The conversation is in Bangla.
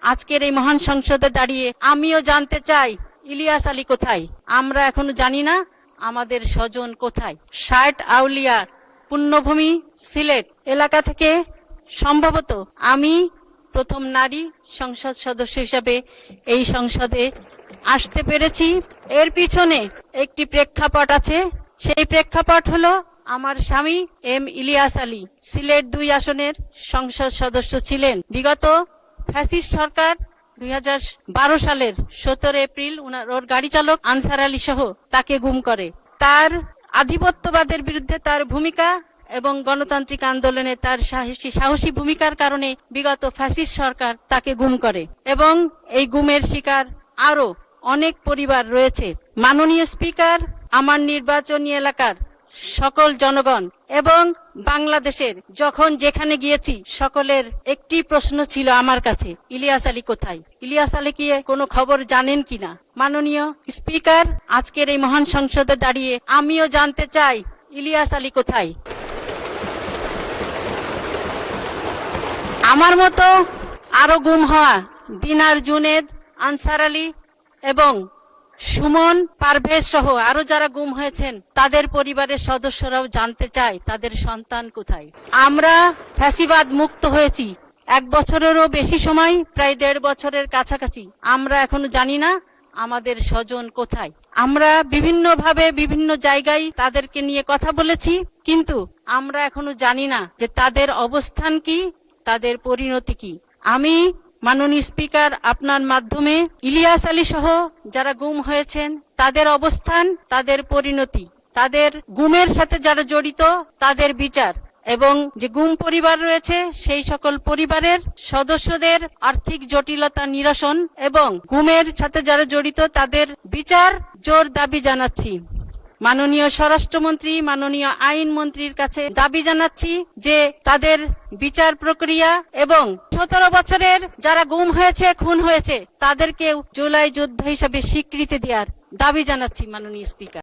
আজকের এই মহান সংসদে দাঁড়িয়ে আমিও জানতে চাই ইলিয়াস আলী কোথায়। আমরা এখনো জানি না আমাদের স্বজন কোথায়। ষাট আউলিয়া পুণ্যভূমি সিলেট এলাকা থেকে সম্ভবত আমি প্রথম নারী সংসদ সদস্য হিসেবে এই সংসদে আসতে পেরেছি। এর পিছনে একটি প্রেক্ষাপট আছে। সেই প্রেক্ষাপট হলো আমার স্বামী এম ইলিয়াস আলী সিলেট 2 আসনের সংসদ সদস্য ছিলেন। বিগত ফ্যাসিস্ট সরকার 2012 সালের 17 এপ্রিল ওর গাড়ি চালক আনসার আলী সহ তাকে গুম করে। তার আধিপত্যবাদের বিরুদ্ধে তার ভূমিকা এবং গণতান্ত্রিক আন্দোলনে তার সাহসী ভূমিকার কারণে বিগত ফ্যাসিস্ট সরকার তাকে গুম করে এবং এই গুমের শিকার আরো অনেক পরিবার রয়েছে। মাননীয় স্পিকার, আমার নির্বাচনী এলাকার সকল জনগণ এবং বাংলাদেশের যখন যেখানে গিয়েছি সকলের একটি প্রশ্ন ছিল আমার কাছে, ইলিয়াস আলী কোথায়? ইলিয়াস আলী কি কোনো খবর জানেন কিনা? মাননীয় স্পিকার, আজকের এই মহান সংসদে দাঁড়িয়ে আমিও জানতে চাই ইলিয়াস আলী কোথায়। আমার মতো আরো গুম হওয়া দিনার, জুনেদ, আনসার আলী এবং সুমন, পারভেজ সহ আরো যারা গুম হয়েছেন তাদের পরিবারের সদস্যরাও জানতে চায় তাদের সন্তান কোথায়। আমরা ফ্যাসিবাদ মুক্ত হয়েছি 1 বছরেরও বেশি সময়, প্রায় 1.5 বছরের কাছাকাছি। আমরা এখনো জানি না আমাদের স্বজন কোথায়। আমরা বিভিন্নভাবে বিভিন্ন জায়গায় তাদেরকে নিয়ে কথা বলেছি, কিন্তু আমরা এখনো জানি না যে তাদের অবস্থান কি, তাদের পরিণতি কি। আমি মাননীয় স্পিকার, আপনার মাধ্যমে ইলিয়াস আলী সহ যারা গুম হয়েছেন তাদের অবস্থান, তাদের পরিণতি, তাদের গুমের সাথে যারা জড়িত তাদের বিচার এবং যে গুম পরিবার রয়েছে সেই সকল পরিবারের সদস্যদের আর্থিক জটিলতা নিরসন এবং গুমের সাথে যারা জড়িত তাদের বিচার জোর দাবি জানাচ্ছি। মাননীয় স্বরাষ্ট্রমন্ত্রী, মাননীয় আইন মন্ত্রীর কাছে দাবি জানাচ্ছি যে তাদের বিচার প্রক্রিয়া এবং 17 বছরের যারা গুম হয়েছে, খুন হয়েছে তাদেরকে জুলাই যোদ্ধা হিসেবে স্বীকৃতি দেওয়ার দাবি জানাচ্ছি মাননীয় স্পিকার।